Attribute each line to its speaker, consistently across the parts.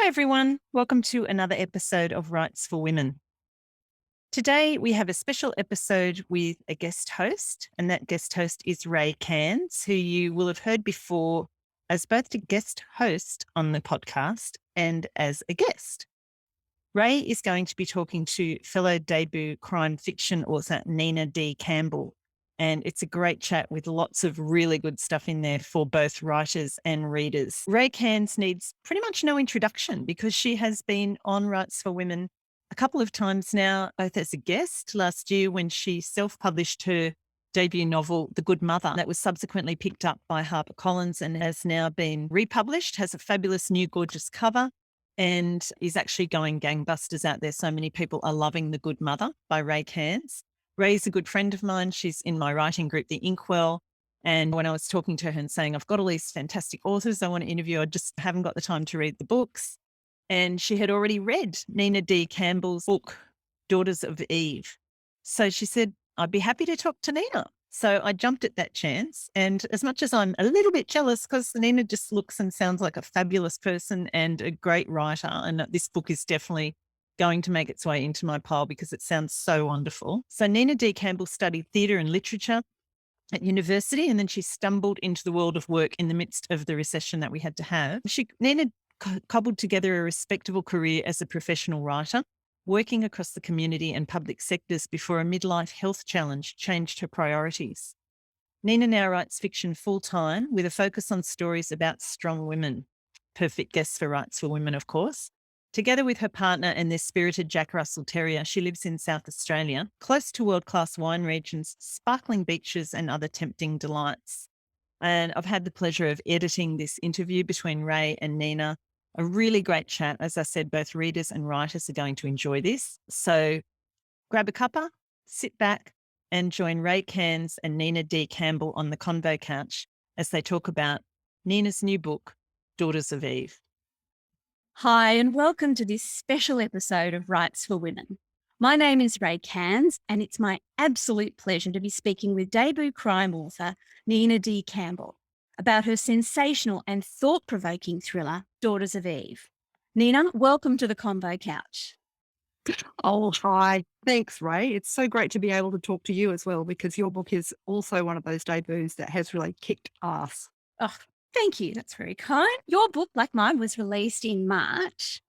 Speaker 1: Hi, everyone. Welcome to another episode of Writes for Women. Today, we have a special episode with a guest host, and that guest host is Rae Cairns, who you will have heard before as both a guest host on the podcast and as a guest. Rae is going to be talking to fellow debut crime fiction author Nina D Campbell, and it's a great chat with lots of really good stuff in there for both writers and readers. Rae Cairns needs pretty much no introduction because she has been on Writes for Women a couple of times now, both as a guest last year when she self-published her debut novel, The Good Mother, that was subsequently picked up by Harper Collins and has now been republished, has a fabulous new gorgeous cover, and is actually going gangbusters out there. So many people are loving The Good Mother by Rae Cairns. Rae's a good friend of mine. She's in my writing group, The Inkwell. And when I was talking to her and saying, I've got all these fantastic authors I want to interview, I just haven't got the time to read the books. And she had already read Nina D Campbell's book, Daughters of Eve. So she said, I'd be happy to talk to Nina. So I jumped at that chance. And as much as I'm a little bit jealous because Nina just looks and sounds like a fabulous person and a great writer, and this book is definitely going to make its way into my pile because it sounds so wonderful. So Nina D Campbell studied theatre and literature at university, and then she stumbled into the world of work in the midst of the recession that we had to have. Nina cobbled together a respectable career as a professional writer, working across the community and public sectors before a midlife health challenge changed her priorities. Nina now writes fiction full-time with a focus on stories about strong women. Perfect guest for Writes for Women, of course. Together with her partner and their spirited Jack Russell Terrier, she lives in South Australia, close to world-class wine regions, sparkling beaches and other tempting delights. And I've had the pleasure of editing this interview between Rae and Nina. A really great chat. As I said, both readers and writers are going to enjoy this. So grab a cuppa, sit back and join Rae Cairns and Nina D Campbell on the Convo Couch as they talk about Nina's new book, Daughters of Eve.
Speaker 2: Hi, and welcome to this special episode of Writes for Women. My name is Rae Cairns, and it's my absolute pleasure to be speaking with debut crime author Nina D Campbell about her sensational and thought-provoking thriller, Daughters of Eve. Nina, welcome to the Convo Couch.
Speaker 3: Oh, hi. Thanks, Rae. It's so great to be able to talk to you as well because your book is also one of those debuts that has really kicked ass.
Speaker 2: Oh, thank you. That's very kind. Your book, like mine, was released in March.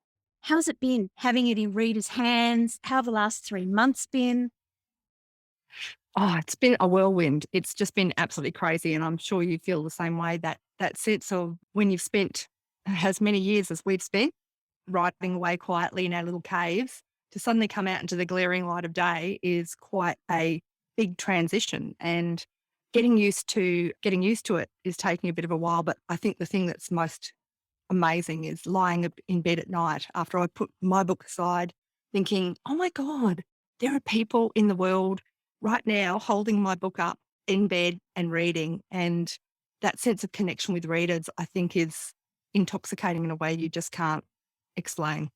Speaker 2: How's it been having it in readers' hands? How have the last 3 months been?
Speaker 3: Oh, it's been a whirlwind. It's just been absolutely crazy. And I'm sure you feel the same way, that sense of when you've spent as many years as we've spent writing away quietly in our little caves to suddenly come out into the glaring light of day is quite a big transition. And getting used to it is taking a bit of a while. But I think the thing that's most amazing is lying in bed at night after I put my book aside thinking, oh my God, there are people in the world right now holding my book up in bed and reading. And that sense of connection with readers, I think, is intoxicating in a way you just can't explain.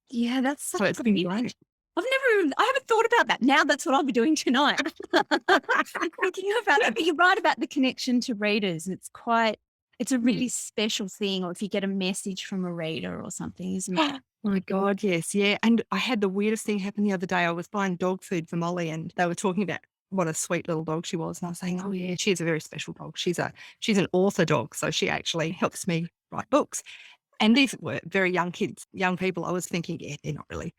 Speaker 2: Yeah, that's
Speaker 3: So it's been great.
Speaker 2: I haven't thought about that. Now that's what I'll be doing tonight. Thinking about it. But you're right about the connection to readers. It's a really special thing, or if you get a message from a reader or something, isn't it?
Speaker 3: Oh my God, yes. Yeah. And I had the weirdest thing happen the other day. I was buying dog food for Molly and they were talking about what a sweet little dog she was. And I was saying, oh yeah, she's a very special dog. She's an author dog. So she actually helps me write books. And these were very young kids, young people. I was thinking, yeah, they're not really.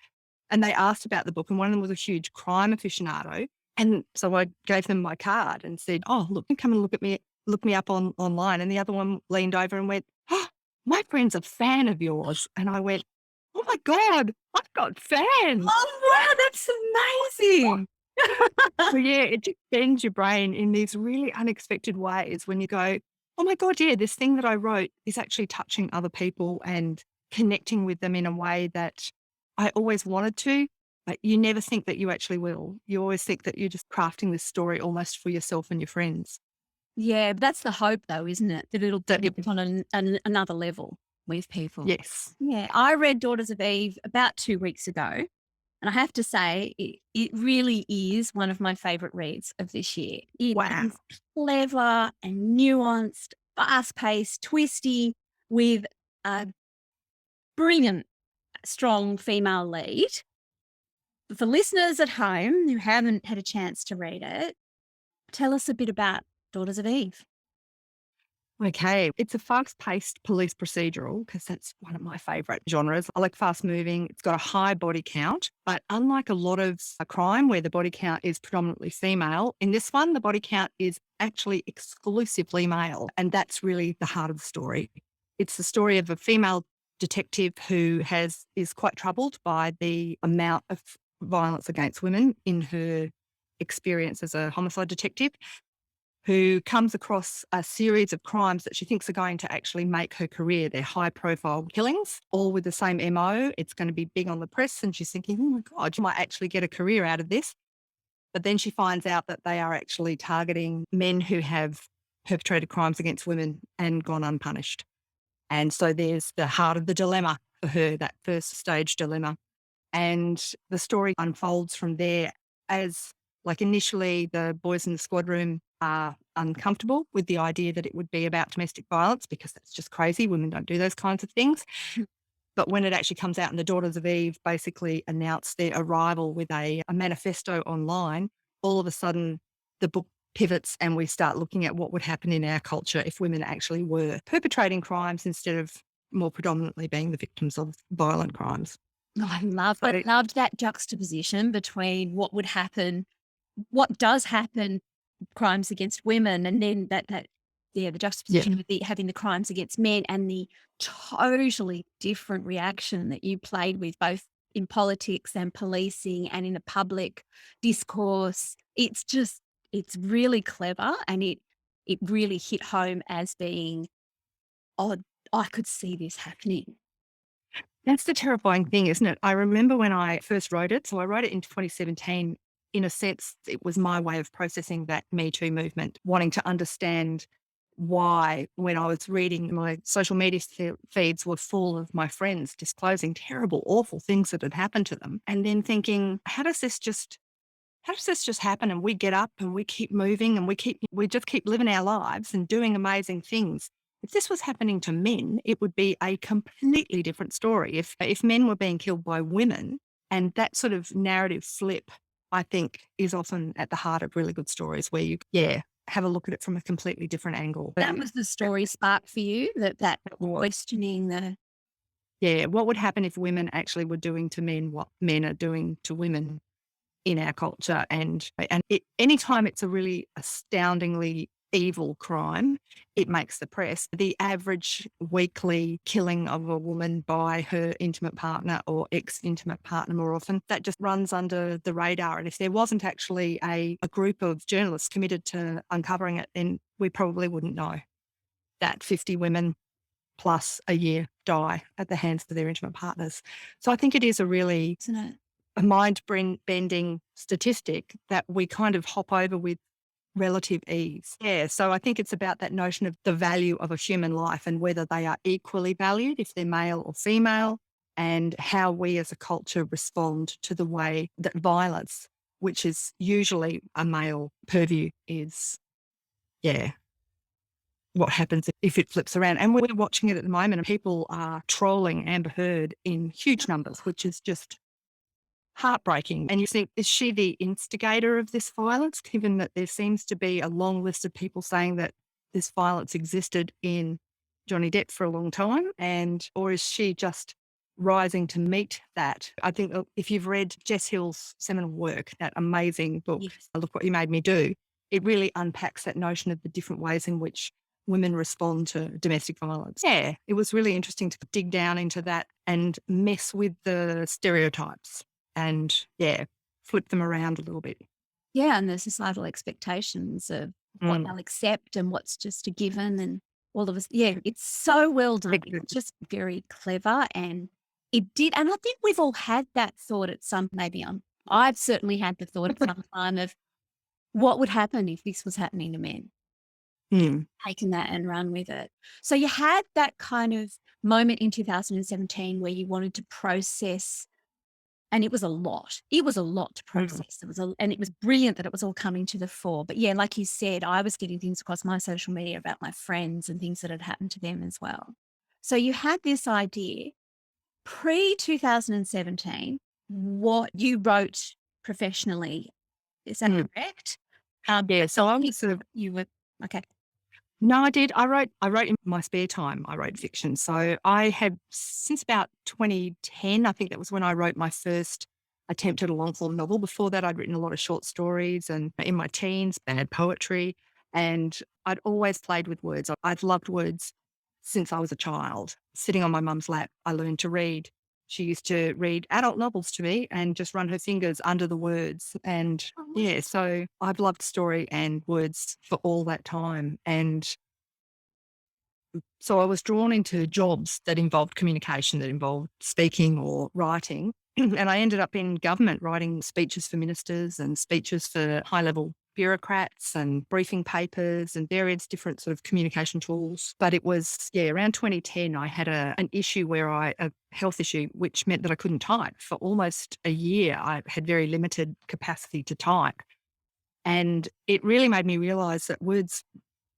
Speaker 3: And they asked about the book, and one of them was a huge crime aficionado. And so I gave them my card and said, oh, look, come and look me up online. And the other one leaned over and went, oh, my friend's a fan of yours. And I went, oh my God, I've got fans.
Speaker 2: Oh, wow, that's amazing.
Speaker 3: So yeah, it just bends your brain in these really unexpected ways when you go, oh my God, yeah, this thing that I wrote is actually touching other people and connecting with them in a way that I always wanted to, but you never think that you actually will. You always think that you're just crafting this story almost for yourself and your friends.
Speaker 2: Yeah, but that's the hope, though, isn't it? That it'll connect on another level with people.
Speaker 3: Yes.
Speaker 2: Yeah, I read Daughters of Eve about 2 weeks ago, and I have to say it really is one of my favourite reads of this year. It
Speaker 3: Wow.
Speaker 2: is clever and nuanced, fast-paced, twisty, with a brilliant, strong female lead. For listeners at home who haven't had a chance to read it, tell us a bit about Daughters of Eve.
Speaker 3: Okay, it's a fast-paced police procedural because that's one of my favourite genres. I like fast-moving. It's got a high body count, but unlike a lot of crime where the body count is predominantly female, in this one, the body count is actually exclusively male, and that's really the heart of the story. It's the story of a female detective who is quite troubled by the amount of violence against women in her experience as a homicide detective, who comes across a series of crimes that she thinks are going to actually make her career. They're high-profile killings, all with the same MO. It's going to be big on the press, and she's thinking, oh my God, you might actually get a career out of this. But then she finds out that they are actually targeting men who have perpetrated crimes against women and gone unpunished. And so there's the heart of the dilemma for her, that first stage dilemma. And the story unfolds from there as, like, initially the boys in the squad room are uncomfortable with the idea that it would be about domestic violence because that's just crazy. Women don't do those kinds of things. But when it actually comes out and the Daughters of Eve basically announce their arrival with a manifesto online, all of a sudden the book pivots and we start looking at what would happen in our culture if women actually were perpetrating crimes instead of more predominantly being the victims of violent crimes.
Speaker 2: Oh, I loved that juxtaposition between what would happen, what does happen, crimes against women, and then the juxtaposition with having the crimes against men and the totally different reaction that you played with both in politics and policing and in the public discourse. It's really clever, and it really hit home as being, oh, I could see this happening.
Speaker 3: That's the terrifying thing, isn't it? I remember when I first wrote it. So I wrote it in 2017. In a sense, it was my way of processing that Me Too movement, wanting to understand why, when I was reading, my social media feeds were full of my friends disclosing terrible, awful things that had happened to them. And then thinking, how does this just happen? And we get up and we keep moving and we just keep living our lives and doing amazing things. If this was happening to men, it would be a completely different story. If men were being killed by women, and that sort of narrative flip, I think, is often at the heart of really good stories where you, have a look at it from a completely different angle.
Speaker 2: That was the story spark for you, that questioning the...
Speaker 3: Yeah, what would happen if women actually were doing to men what men are doing to women in our culture? And anytime it's a really astoundingly evil crime, it makes the press. The average weekly killing of a woman by her intimate partner or ex-intimate partner, more often, that just runs under the radar. And if there wasn't actually a group of journalists committed to uncovering it, then we probably wouldn't know that 50 women plus a year die at the hands of their intimate partners. So I think it is a really a mind-bending statistic that we kind of hop over with relative ease. Yeah, so I think it's about that notion of the value of a human life and whether they are equally valued, if they're male or female, and how we as a culture respond to the way that violence, which is usually a male purview, is, what happens if it flips around. And we're watching it at the moment and people are trolling Amber Heard in huge numbers, which is just heartbreaking. And you think, is she the instigator of this violence, given that there seems to be a long list of people saying that this violence existed in Johnny Depp for a long time? Or is she just rising to meet that? I think if you've read Jess Hill's seminal work, that amazing book, Look What You Made Me Do, it really unpacks that notion of the different ways in which women respond to domestic violence. Yeah, it was really interesting to dig down into that and mess with the stereotypes and, flip them around a little bit.
Speaker 2: Yeah, and the societal expectations of what they'll accept and what's just a given and all of us. Yeah, it's so well done. It's just very clever, and it did. And I think we've all had that thought at some, I've certainly had the thought at some time of what would happen if this was happening to men. Taken that and run with it. So you had that kind of moment in 2017 where you wanted to process, and it was a lot. It was a lot to process. And it was brilliant that it was all coming to the fore. But yeah, like you said, I was getting things across my social media about my friends and things that had happened to them as well. So you had this idea. pre-2017, what you wrote professionally, is that correct?
Speaker 3: Yeah, so I was sort of
Speaker 2: You were okay.
Speaker 3: no, I did. I wrote in my spare time. I wrote fiction. So I have since about 2010. I think that was when I wrote my first attempt at a long form novel. Before that, I'd written a lot of short stories, and in my teens, bad poetry, and I'd always played with words. I've loved words since I was a child. Sitting on my mum's lap, I learned to read. She used to read adult novels to me and just run her fingers under the words. And yeah, so I've loved story and words for all that time. And so I was drawn into jobs that involved communication, that involved speaking or writing. And I ended up in government writing speeches for ministers and speeches for high level bureaucrats and briefing papers and various different sort of communication tools. But it was, around 2010, I had an issue where a health issue, which meant that I couldn't type. For almost a year, I had very limited capacity to type. And it really made me realize that words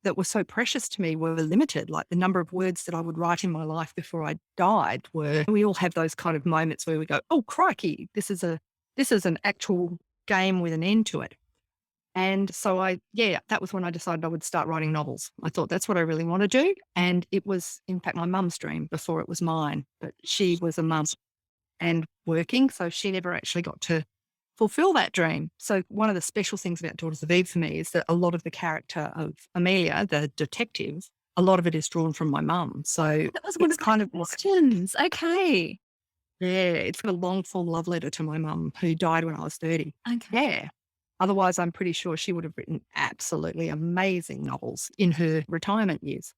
Speaker 3: that were so precious to me were limited. Like the number of words that I would write in my life before I died we all have those kind of moments where we go, oh, crikey, this is an actual game with an end to it. And so that was when I decided I would start writing novels. I thought that's what I really want to do. And it was, in fact, my mum's dream before it was mine. But she was a mum and working, so she never actually got to fulfill that dream. So one of the special things about Daughters of Eve for me is that a lot of the character of Emilia, the detective, a lot of it is drawn from my mum. So
Speaker 2: That was one of my questions. Okay.
Speaker 3: it's a long form love letter to my mum who died when I was 30.
Speaker 2: Okay.
Speaker 3: Yeah. Otherwise, I'm pretty sure she would have written absolutely amazing novels in her retirement years.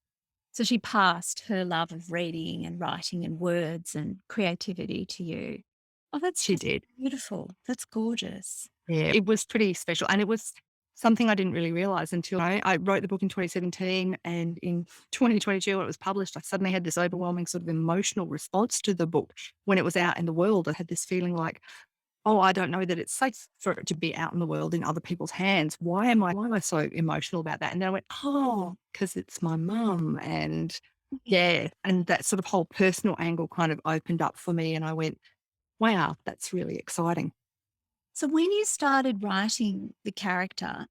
Speaker 2: So she passed her love of reading and writing and words and creativity to you. Oh,
Speaker 3: She did.
Speaker 2: beautiful. That's gorgeous.
Speaker 3: Yeah, it was pretty special. And it was something I didn't really realize until I wrote the book in 2017. And in 2022, when it was published, I suddenly had this overwhelming sort of emotional response to the book. When it was out in the world, I had this feeling like, oh, I don't know that it's safe for it to be out in the world in other people's hands. Why am I so emotional about that? And then I went, oh, because it's my mum. And and that sort of whole personal angle kind of opened up for me. And I went, wow, that's really exciting.
Speaker 2: So when you started writing the character,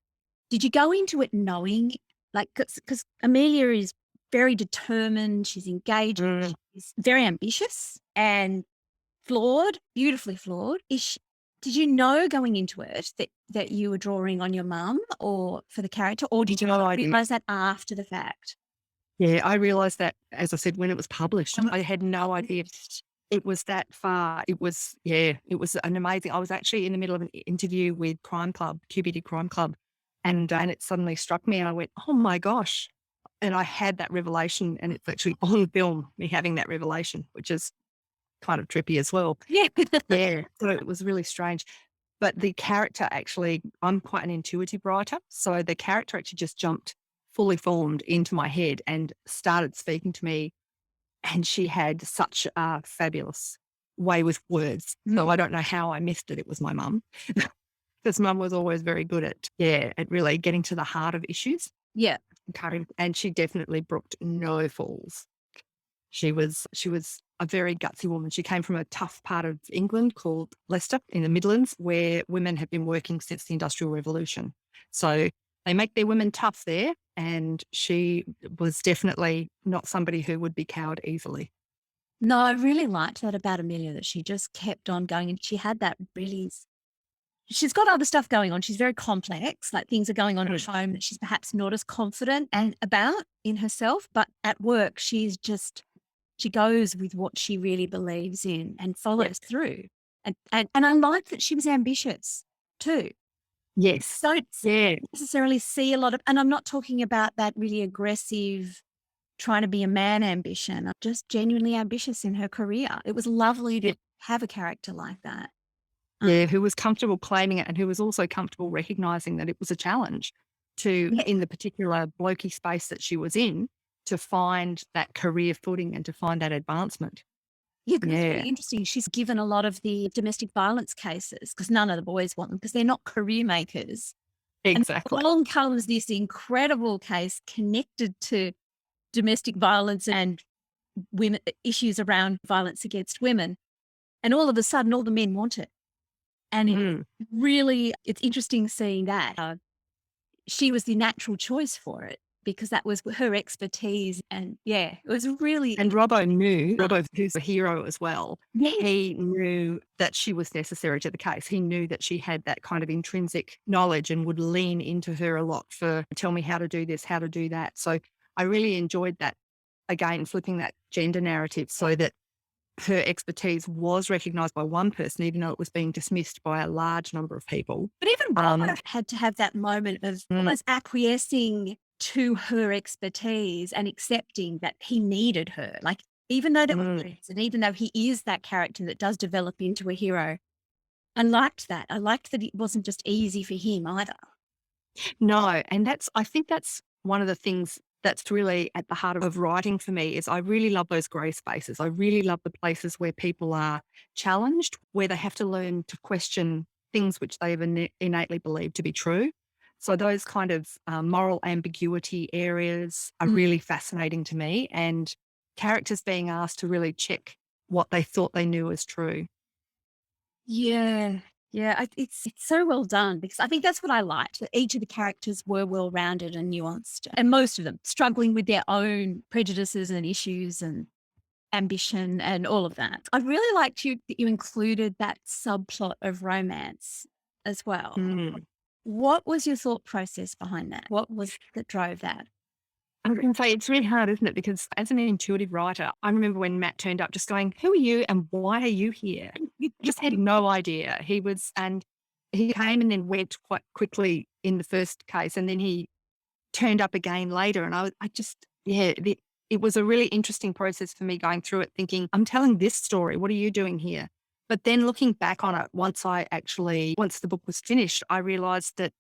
Speaker 2: did you go into it knowing, like, because Emilia is very determined, she's engaged, she's very ambitious and flawed, beautifully flawed. Did you know going into it that you were drawing on your mum or for the character, or did you realize that after the fact?
Speaker 3: Yeah, I realized that, as I said, when it was published, I had no idea it was that far. It was an amazing. I was actually in the middle of an interview with Crime Club, QBD Crime Club, and it suddenly struck me and I went, oh my gosh. And I had that revelation, and it's actually on film, me having that revelation, which is kind of trippy as well.
Speaker 2: Yeah.
Speaker 3: Yeah. So it was really strange. But the character actually, I'm quite an intuitive writer. So the character actually just jumped fully formed into my head and started speaking to me. And she had such a fabulous way with words. So I don't know how I missed it. It was my mum. Because mum was always very good at really getting to the heart of issues.
Speaker 2: Yeah.
Speaker 3: And she definitely brooked no falls. She was a very gutsy woman. She came from a tough part of England called Leicester in the Midlands, where women have been working since the Industrial Revolution. So they make their women tough there. And she was definitely not somebody who would be cowed easily.
Speaker 2: No, I really liked that about Emilia, that she just kept on going, and she had that really, she's got other stuff going on. She's very complex, like things are going on at home that she's perhaps not as confident and about in herself, but at work, she goes with what she really believes in and follows through. And I like that she was ambitious too.
Speaker 3: Yes.
Speaker 2: Don't necessarily see a lot of, and I'm not talking about that really aggressive, trying to be a man ambition. I'm just genuinely ambitious in her career. It was lovely to have a character like that.
Speaker 3: Yeah, who was comfortable claiming it and who was also comfortable recognizing that it was a challenge in the particular blokey space that she was in, to find that career footing and to find that advancement.
Speaker 2: Yeah, it's really interesting. She's given a lot of the domestic violence cases because none of the boys want them because they're not career makers.
Speaker 3: Exactly.
Speaker 2: And along comes this incredible case connected to domestic violence and women issues around violence against women, and all of a sudden all the men want it. And it's interesting seeing that. She was the natural choice for it because that was her expertise. And yeah, it was really.
Speaker 3: And Robbo, who's a hero as well,
Speaker 2: Yes.
Speaker 3: he knew that she was necessary to the case. He knew that she had that kind of intrinsic knowledge and would lean into her a lot for, tell me how to do this, how to do that. So I really enjoyed that, again, flipping that gender narrative so that her expertise was recognised by one person, even though it was being dismissed by a large number of people.
Speaker 2: But even Robert had to have that moment of almost acquiescing to her expertise and accepting that he needed her. Like, even though there were threats, and even though he is that character that does develop into a hero, I liked that. I liked that it wasn't just easy for him either.
Speaker 3: No, and I think that's one of the things that's really at the heart of writing for me is I really love those grey spaces. I really love the places where people are challenged, where they have to learn to question things which they've innately believed to be true. So those kind of moral ambiguity areas are really fascinating to me, and characters being asked to really check what they thought they knew as true.
Speaker 2: Yeah. Yeah, it's so well done because I think that's what I liked, that each of the characters were well-rounded and nuanced, and most of them struggling with their own prejudices and issues and ambition and all of that. I really liked that you included that subplot of romance as well. What was your thought process behind that? What was that drove that?
Speaker 3: I was going to say, it's really hard, isn't it? Because as an intuitive writer, I remember when Matt turned up just going, who are you and why are you here? You just had no idea. And he came and then went quite quickly in the first case. And then he turned up again later. And it was a really interesting process for me going through it, thinking, I'm telling this story. What are you doing here? But then looking back on it, once the book was finished, I realized that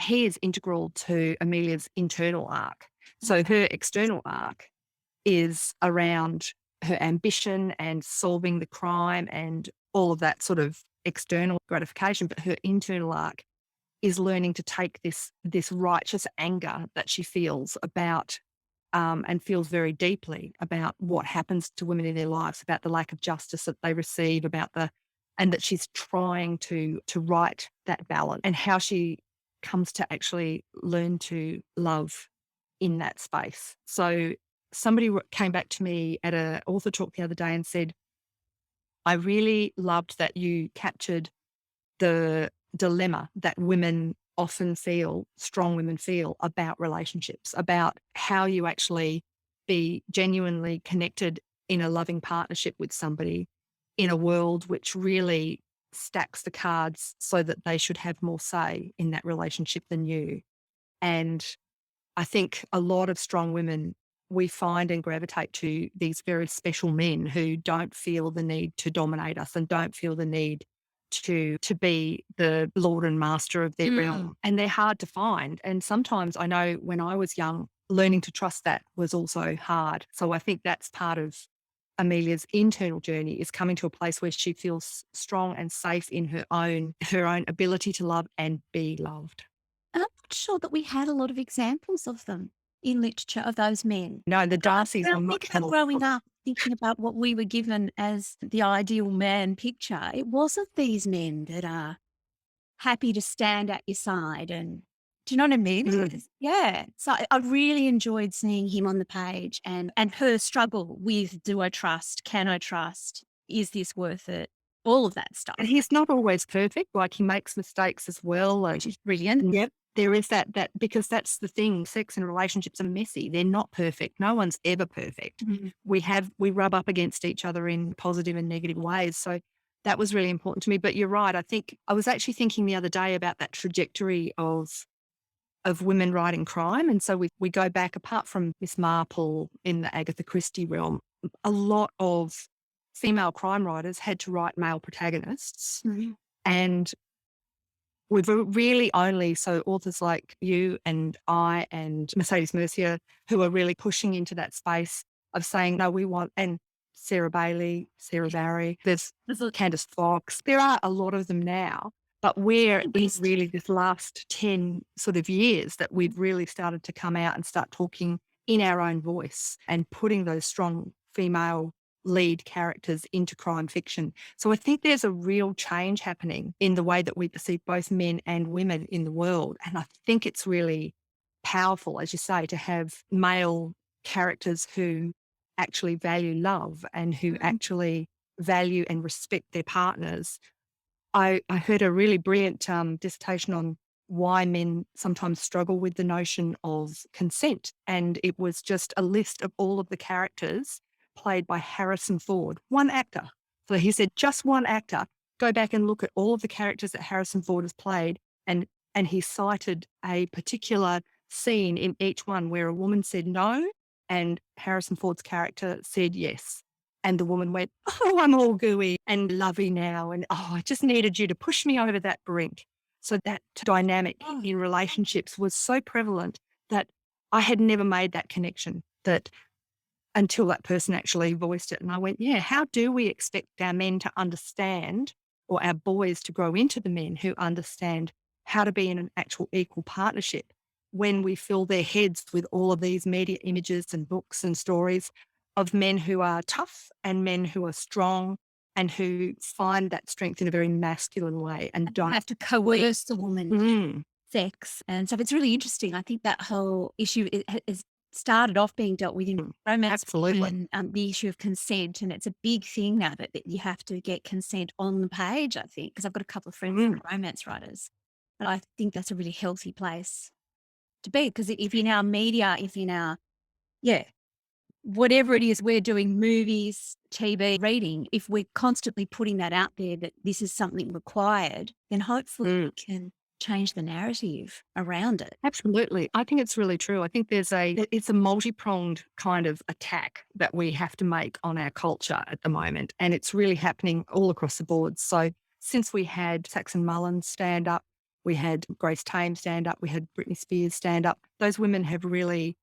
Speaker 3: he is integral to Emilia's internal arc. So her external arc is around her ambition and solving the crime and all of that sort of external gratification. But her internal arc is learning to take this righteous anger that she feels about and feels very deeply about what happens to women in their lives, about the lack of justice that they receive, and that she's trying to right that balance, and how she comes to actually learn to love in that space. So somebody came back to me at an author talk the other day and said, I really loved that you captured the dilemma that strong women feel about relationships, about how you actually be genuinely connected in a loving partnership with somebody in a world which really stacks the cards so that they should have more say in that relationship than you. And I think a lot of strong women, we find and gravitate to these very special men who don't feel the need to dominate us and don't feel the need to be the lord and master of their realm. And they're hard to find. And sometimes I know when I was young, learning to trust that was also hard. So I think that's part of Emilia's internal journey, is coming to a place where she feels strong and safe in her own ability to love and be loved.
Speaker 2: And I'm not sure that we had a lot of examples of them in literature, of those men.
Speaker 3: No, the Darcys are much more.
Speaker 2: Growing up, thinking about what we were given as the ideal man picture, it wasn't these men that are happy to stand at your side. And do you know what I mean? Yeah. So I really enjoyed seeing him on the page and her struggle with, do I trust? Can I trust? Is this worth it? All of that stuff.
Speaker 3: And he's not always perfect. Like, he makes mistakes as well. Like,
Speaker 2: Which is brilliant.
Speaker 3: Yep. There is that because that's the thing. Sex and relationships are messy. They're not perfect. No one's ever perfect. We rub up against each other in positive and negative ways. So that was really important to me. But you're right. I think I was actually thinking the other day about that trajectory of women writing crime. And so we go back, apart from Miss Marple in the Agatha Christie realm, a lot of female crime writers had to write male protagonists. And we've really only, so authors like you and I and Mercedes Mercier, who are really pushing into that space of saying, no, we want, and Sarah Bailey, Sarah Barry, there's Candice Fox, there are a lot of them now, but where is really this last 10 sort of years that we've really started to come out and start talking in our own voice and putting those strong female lead characters into crime fiction. So I think there's a real change happening in the way that we perceive both men and women in the world. And I think it's really powerful, as you say, to have male characters who actually value love and who actually value and respect their partners. I heard a really brilliant dissertation on why men sometimes struggle with the notion of consent. And it was just a list of all of the characters played by Harrison Ford, one actor. So he said, just one actor. Go back and look at all of the characters that Harrison Ford has played. And he cited a particular scene in each one where a woman said no and Harrison Ford's character said yes. And the woman went, oh, I'm all gooey and lovey now. And oh, I just needed you to push me over that brink. So that dynamic in relationships was so prevalent that I had never made that connection that until that person actually voiced it. And I went, yeah, how do we expect our men to understand or our boys to grow into the men who understand how to be in an actual equal partnership when we fill their heads with all of these media images and books and stories of men who are tough and men who are strong and who find that strength in a very masculine way and don't
Speaker 2: have to coerce the woman, sex and stuff. It's really interesting. I think that whole issue is started off being dealt with in romance.
Speaker 3: Absolutely.
Speaker 2: And the issue of consent. And it's a big thing now that you have to get consent on the page, I think, because I've got a couple of friends who are romance writers. But I think that's a really healthy place to be, because if in our media, if in our, whatever it is we're doing, movies, TV, reading, if we're constantly putting that out there that this is something required, then hopefully we can change the narrative around it.
Speaker 3: Absolutely. I think it's really true. I think it's a multi-pronged kind of attack that we have to make on our culture at the moment. And it's really happening all across the board. So since we had Saxon Mullins stand up, we had Grace Tame stand up, we had Britney Spears stand up, those women have really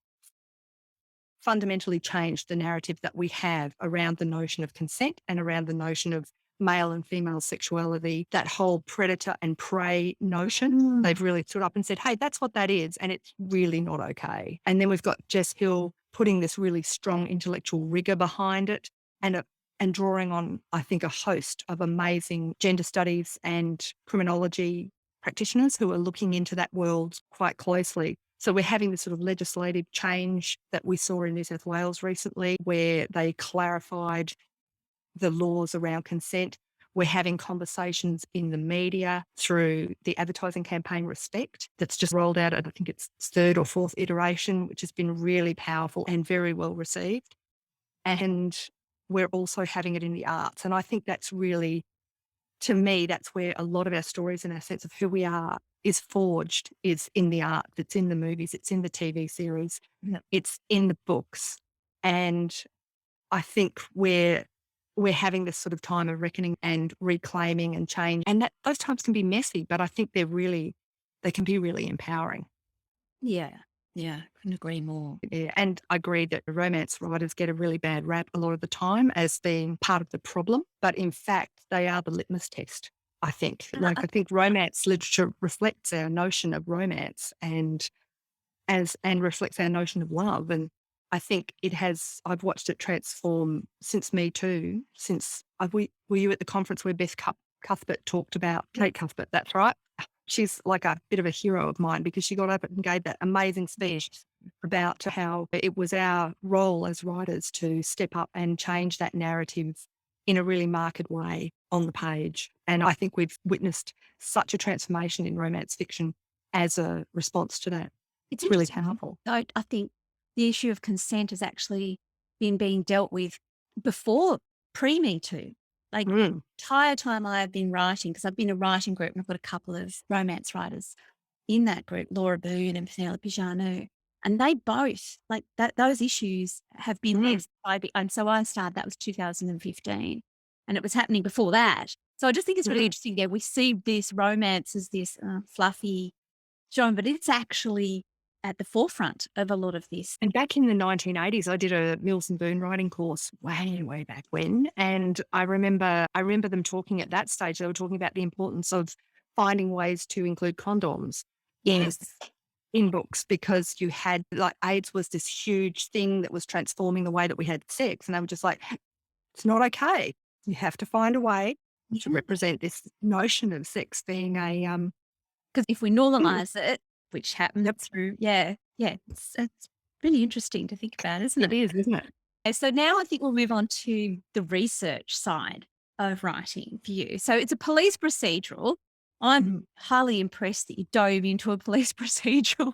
Speaker 3: fundamentally changed the narrative that we have around the notion of consent and around the notion of male and female sexuality, that whole predator and prey notion. They've really stood up and said, hey, that's what that is. And it's really not okay. And then we've got Jess Hill putting this really strong intellectual rigor behind it and drawing on, I think, a host of amazing gender studies and criminology practitioners who are looking into that world quite closely. So we're having this sort of legislative change that we saw in New South Wales recently, where they clarified the laws around consent. We're having conversations in the media through the advertising campaign Respect that's just rolled out at, I think it's third or fourth iteration, which has been really powerful and very well received. And we're also having it in the arts. And I think that's really, to me, that's where a lot of our stories and our sense of who we are is forged, is in the art, it's in the movies, it's in the TV series, it's in the books. And I think we're having this sort of time of reckoning and reclaiming and change. And that those times can be messy, but I think they can be really empowering.
Speaker 2: Yeah, couldn't agree more.
Speaker 3: Yeah, and I agree that romance writers get a really bad rap a lot of the time as being part of the problem, but in fact, they are the litmus test. I think, I think romance literature reflects our notion of romance and reflects our notion of love. And I think I've watched it transform since Me Too, were you at the conference where Beth Cuthbert talked about, Kate Cuthbert, that's right. She's like a bit of a hero of mine because she got up and gave that amazing speech about how it was our role as writers to step up and change that narrative in a really marked way on the page. And I think we've witnessed such a transformation in romance fiction as a response to that. It's really powerful.
Speaker 2: I think the issue of consent has actually been being dealt with before pre-Me Too. Like the entire time I've been writing, because I've been a writing group and I've got a couple of romance writers in that group, Laura Boone and Penelope Jarnoux, and they both, like that, those issues have been left by, and so I started, that was 2015, and it was happening before that. So I just think it's really interesting. Yeah, we see this romance as this fluffy genre, but it's actually at the forefront of a lot of this.
Speaker 3: And back in the 1980s, I did a Mills and Boon writing course way back when. And I remember them talking at that stage, they were talking about the importance of finding ways to include condoms.
Speaker 2: Yes.
Speaker 3: in books because you had like AIDS was this huge thing that was transforming the way that we had sex. And they were just like, it's not okay. You have to find a way to represent this notion of sex being a
Speaker 2: Because if we normalize it, which happens through, it's really interesting to think about, isn't it?
Speaker 3: It is, isn't it?
Speaker 2: Okay, so now I think we'll move on to the research side of writing for you. So it's a police procedural. I'm highly impressed that you dove into a police procedural.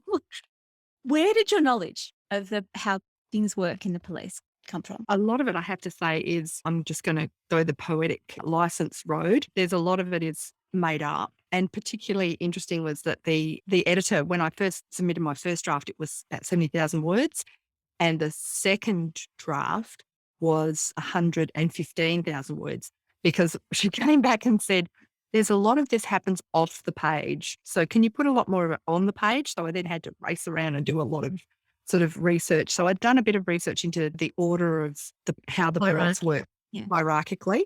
Speaker 2: Where did your knowledge of how things work in the police come from?
Speaker 3: A lot of it, I have to say, is I'm just going to go the poetic license road. There's a lot of it is made up. And particularly interesting was that the editor, when I first submitted my first draft, it was at 70,000 words. And the second draft was 115,000 words because she came back and said, there's a lot of this happens off the page. So can you put a lot more of it on the page? So I then had to race around and do a lot of sort of research. So I'd done a bit of research into the order of how the plots work hierarchically.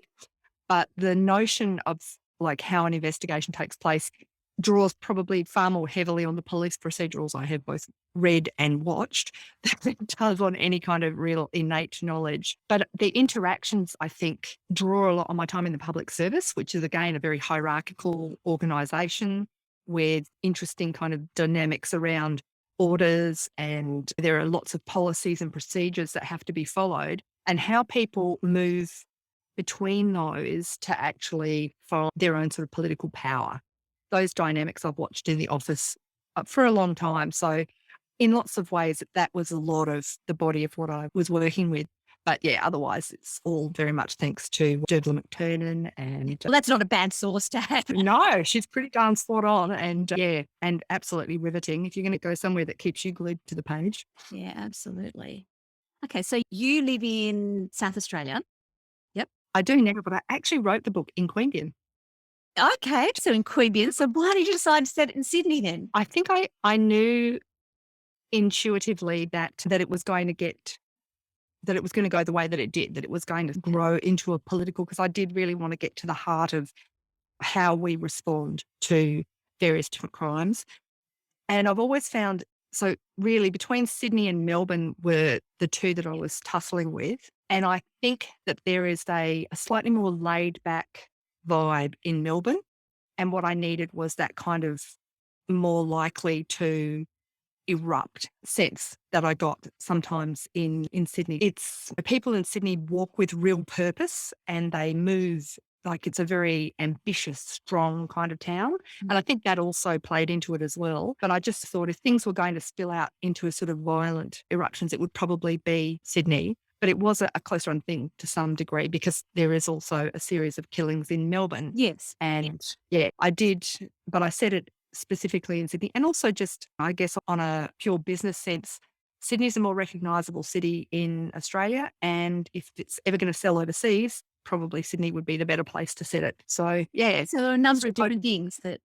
Speaker 3: But the notion of like how an investigation takes place draws probably far more heavily on the police procedurals I have both read and watched than it does on any kind of real innate knowledge. But the interactions, I think, draw a lot on my time in the public service, which is, again, a very hierarchical organisation with interesting kind of dynamics around orders, and there are lots of policies and procedures that have to be followed, and how people move between those to actually find their own sort of political power. Those dynamics I've watched in the office for a long time. So in lots of ways, that was a lot of the body of what I was working with. But yeah, otherwise it's all very much thanks to Dervla McTurnan. And
Speaker 2: Well, that's not a bad source to have.
Speaker 3: no, she's pretty darn spot on, and and absolutely riveting if you're going to go somewhere that keeps you glued to the page.
Speaker 2: Yeah, absolutely. Okay, so you live in South Australia.
Speaker 3: I do now, but I actually wrote the book in Queanbeyan.
Speaker 2: Okay, so in Queanbeyan. So why did you decide to set it in Sydney then?
Speaker 3: I think I knew intuitively that it was going to go the way that it did, that it was going to grow into a political, because I did really want to get to the heart of how we respond to various different crimes. And I've always found, so really between Sydney and Melbourne were the two that I was tussling with. And I think that there is a slightly more laid back vibe in Melbourne. And what I needed was that kind of more likely to erupt sense that I got sometimes in Sydney. It's people in Sydney walk with real purpose and they move like it's a very ambitious, strong kind of town. And I think that also played into it as well. But I just thought if things were going to spill out into a sort of violent eruptions, it would probably be Sydney. But it was a close run thing to some degree because there is also a series of killings in Melbourne.
Speaker 2: Yes.
Speaker 3: And I did, but I said it specifically in Sydney. And also just, I guess, on a pure business sense, Sydney's a more recognisable city in Australia. And if it's ever going to sell overseas, probably Sydney would be the better place to set it. So, yeah.
Speaker 2: So there are a number of different things that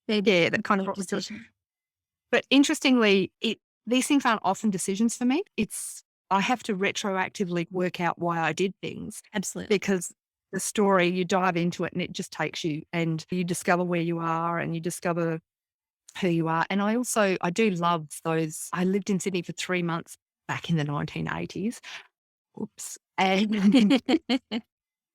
Speaker 3: that kind of brought me to it. But interestingly, these things aren't often decisions for me. I have to retroactively work out why I did things.
Speaker 2: Absolutely.
Speaker 3: Because the story, you dive into it and it just takes you and you discover where you are and you discover who you are. And I do love those. I lived in Sydney for 3 months back in the 1980s. Oops. And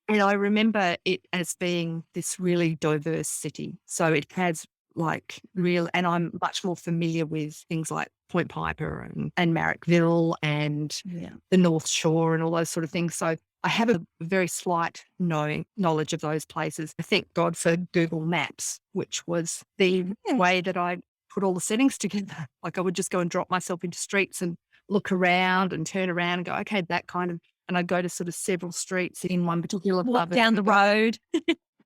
Speaker 3: and I remember it as being this really diverse city. So it has like real, and I'm much more familiar with things like Point Piper and Marrickville and the North Shore and all those sort of things. So I have a very slight knowledge of those places. I thank God for Google Maps, which was the way that I put all the settings together. Like I would just go and drop myself into streets and look around and turn around and go, okay, that kind of, and I'd go to sort of several streets in one particular
Speaker 2: walk down the road.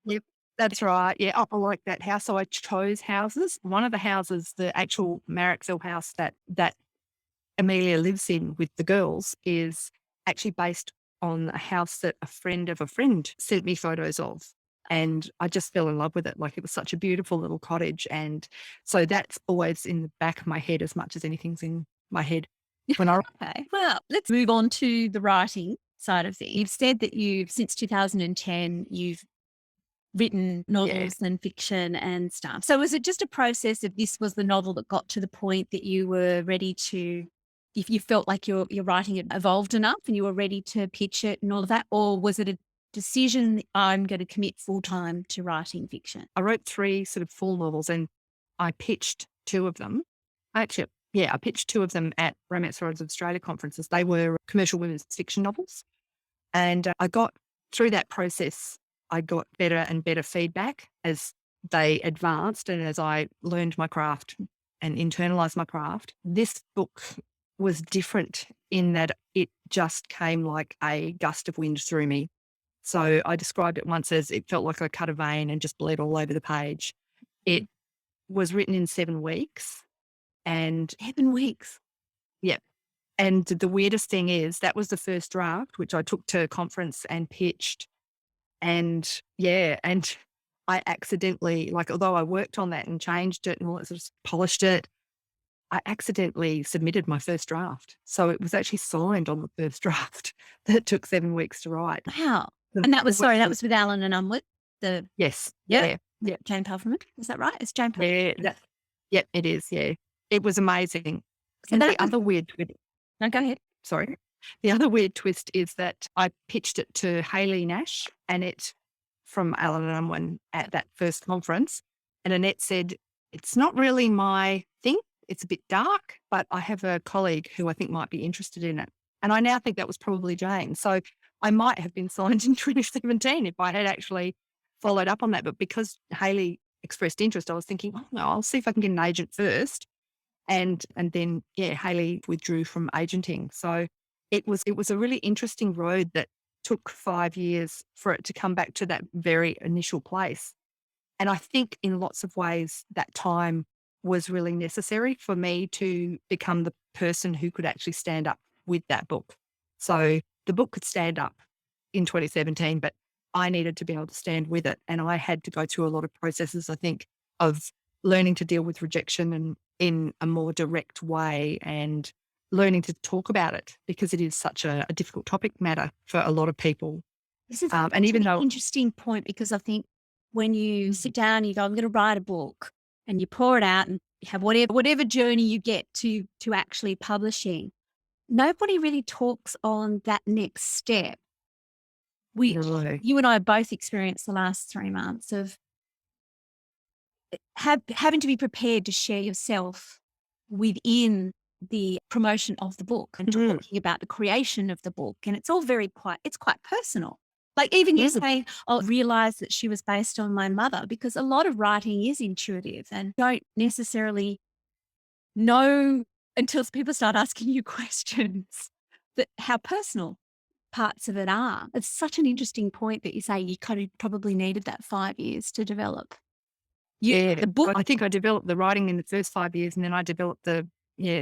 Speaker 3: Yep. That's right. Yeah. I like that house. So I chose houses. One of the houses, the actual Marrickville house that Emilia lives in with the girls, is actually based on a house that a friend of a friend sent me photos of. And I just fell in love with it. Like it was such a beautiful little cottage. And so that's always in the back of my head as much as anything's in my head when I
Speaker 2: Okay. Well, let's move on to the writing side of things. You've said that since 2010, you've written novels and fiction and stuff. So was it just a process of this was the novel that got to the point that you were ready to, if you felt like your writing had evolved enough and you were ready to pitch it and all of that? Or was it a decision, I'm going to commit full time to writing fiction?
Speaker 3: I wrote 3 sort of full novels and I pitched 2 of them. Actually, I pitched 2 of them at Romance Writers of Australia conferences. They were commercial women's fiction novels. And I got through that process, I got better and better feedback as they advanced and as I learned my craft and internalized my craft. This book was different in that it just came like a gust of wind through me. So I described it once as it felt like I cut a vein and just bled all over the page. It was written in 7 weeks. And
Speaker 2: 7 weeks.
Speaker 3: yeah. And the weirdest thing is that was the first draft, which I took to a conference and pitched. And and I accidentally, like, although I worked on that and changed it and all that, sort of polished it, I accidentally submitted my first draft. So it was actually signed on the first draft that took 7 weeks to write.
Speaker 2: Wow.
Speaker 3: The-
Speaker 2: And that was,
Speaker 3: the-
Speaker 2: sorry, that was with Alan and Unwit, the
Speaker 3: Yes.
Speaker 2: Yeah.
Speaker 3: Yeah.
Speaker 2: Jane Pufferman. Is that right? It's Jane Pufferman.
Speaker 3: Yep, it is. Yeah. It was amazing.
Speaker 2: So
Speaker 3: And
Speaker 2: that
Speaker 3: the other weird
Speaker 2: No, go ahead.
Speaker 3: sorry. The other weird twist is that I pitched it to Hayley Nash from Alan and Unwin at that first conference. And Annette said, it's not really my thing. It's a bit dark, but I have a colleague who I think might be interested in it. And I now think that was probably Jane. So I might have been signed in 2017 if I had actually followed up on that. But because Hayley expressed interest, I was thinking, oh, no, I'll see if I can get an agent first. And then, Hayley withdrew from agenting. So it was a really interesting road that took 5 years for it to come back to that very initial place. And I think in lots of ways that time was really necessary for me to become the person who could actually stand up with that book. So the book could stand up in 2017, but I needed to be able to stand with it. And I had to go through a lot of processes, I think, of learning to deal with rejection and in a more direct way and learning to talk about it because it is such a difficult topic matter for a lot of people.
Speaker 2: This is
Speaker 3: And even though
Speaker 2: interesting point, because I think when you sit down and you go, I'm going to write a book, and you pour it out and you have whatever journey you get to actually publishing, nobody really talks on that next step. You and I both experienced the last 3 months of having to be prepared to share yourself within the promotion of the book and talking about the creation of the book. And it's all it's quite personal. Like even you saying, I realized that she was based on my mother, because a lot of writing is intuitive and don't necessarily know until people start asking you questions that how personal parts of it are. It's such an interesting point that you say you kind of probably needed that 5 years to develop. The book.
Speaker 3: I think I developed the writing in the first 5 years, and then I developed the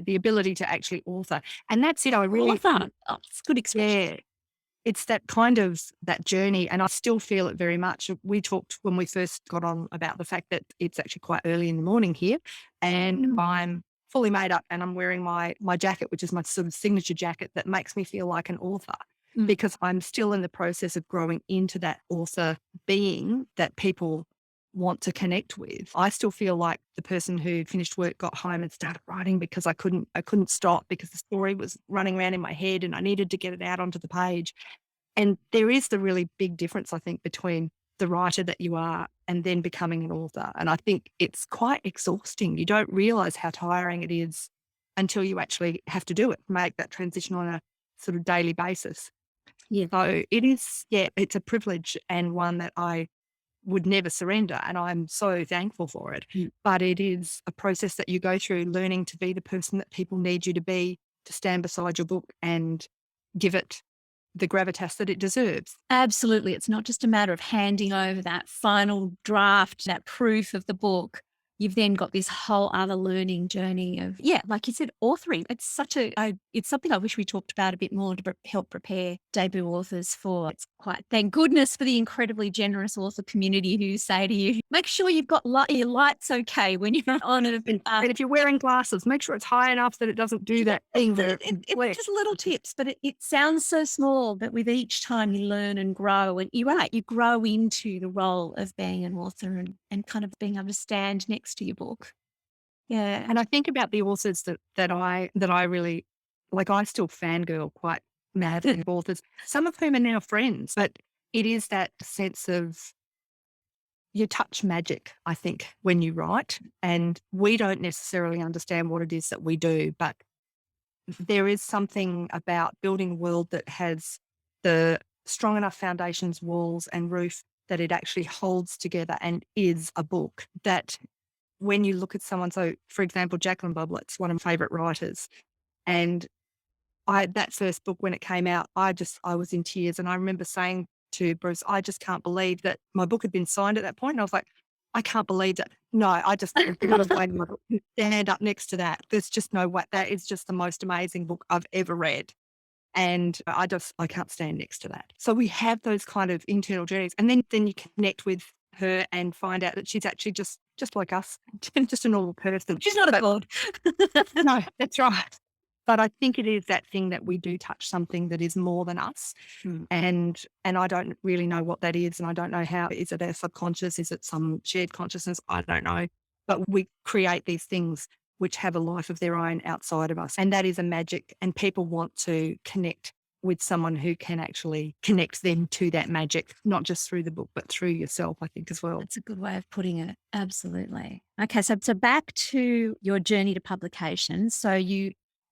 Speaker 3: ability to actually author. And that's it. I really
Speaker 2: Author. Oh, it's a good expression.
Speaker 3: Yeah. It's that kind of that journey, and I still feel it very much. We talked when we first got on about the fact that it's actually quite early in the morning here, and I'm fully made up and I'm wearing my jacket, which is my sort of signature jacket that makes me feel like an author because I'm still in the process of growing into that author being that people want to connect with. I still feel like the person who finished work, got home and started writing because I couldn't stop because the story was running around in my head and I needed to get it out onto the page. And there is the really big difference, I think, between the writer that you are and then becoming an author. And I think it's quite exhausting. You don't realize how tiring it is until you actually have to do it, make that transition on a sort of daily basis.
Speaker 2: Yeah.
Speaker 3: So it is, it's a privilege and one that I would never surrender. And I'm so thankful for it. But it is a process that you go through, learning to be the person that people need you to be, to stand beside your book and give it the gravitas that it deserves.
Speaker 2: Absolutely. It's not just a matter of handing over that final draft, that proof of the book. you've then got this whole other learning journey of, like you said, authoring. It's it's something I wish we talked about a bit more to help prepare debut authors for. It's quite, thank goodness for the incredibly generous author community who say to you, make sure you've got your lights okay when you're on it.
Speaker 3: And if you're wearing glasses, make sure it's high enough that it doesn't do that thing.
Speaker 2: It's just little tips, but it sounds so small, but with each time you learn and grow, and you're right, you grow into the role of being an author and kind of being able to stand next to your book. Yeah.
Speaker 3: And I think about the authors that I really, like, I still fangirl quite madly of authors, some of whom are now friends, but it is that sense of you touch magic, I think, when you write, and we don't necessarily understand what it is that we do, but there is something about building a world that has the strong enough foundations, walls and roof that it actually holds together and is a book that when you look at someone, so for example, Jacqueline Boblett's one of my favourite writers, and that first book when it came out, I was in tears, and I remember saying to Bruce, I just can't believe that my book had been signed at that point. And I was like, I can't believe that. No, I just stand up next to that. There's just no way. That is just the most amazing book I've ever read. And I can't stand next to that. So we have those kind of internal journeys. And then you connect with her and find out that she's actually just like us, just a normal person.
Speaker 2: She's not a god.
Speaker 3: No, that's right. But I think it is that thing that we do touch something that is more than us. And I don't really know what that is. And I don't know how. Is it our subconscious? Is it some shared consciousness? I don't know. But we create these things which have a life of their own outside of us. And that is a magic. And people want to connect with someone who can actually connect them to that magic, not just through the book, but through yourself, I think, as well.
Speaker 2: That's a good way of putting it. Absolutely. Okay. So back to your journey to publication. So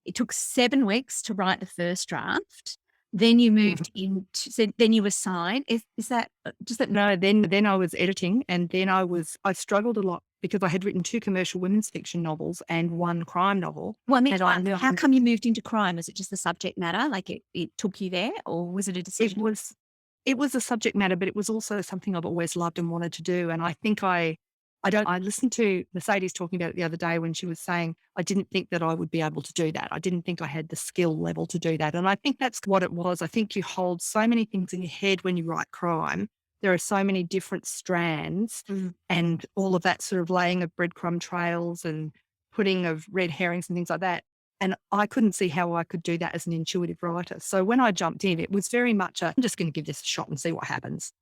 Speaker 2: it took 7 weeks to write the first draft. Then you moved into, then you were signed. Is that just that?
Speaker 3: No, then I was editing, and then I struggled a lot because I had written 2 commercial women's fiction novels and 1 crime novel.
Speaker 2: Well, I mean, how come you moved into crime? Was it just the subject matter? Like it took you there, or was it a decision?
Speaker 3: It was a subject matter, but it was also something I've always loved and wanted to do. And I think I listened to Mercedes talking about it the other day when she was saying, I didn't think that I would be able to do that. I didn't think I had the skill level to do that. And I think that's what it was. I think you hold so many things in your head when you write crime. There are so many different strands and all of that sort of laying of breadcrumb trails and putting of red herrings and things like that. And I couldn't see how I could do that as an intuitive writer. So when I jumped in, it was very much I'm just going to give this a shot and see what happens.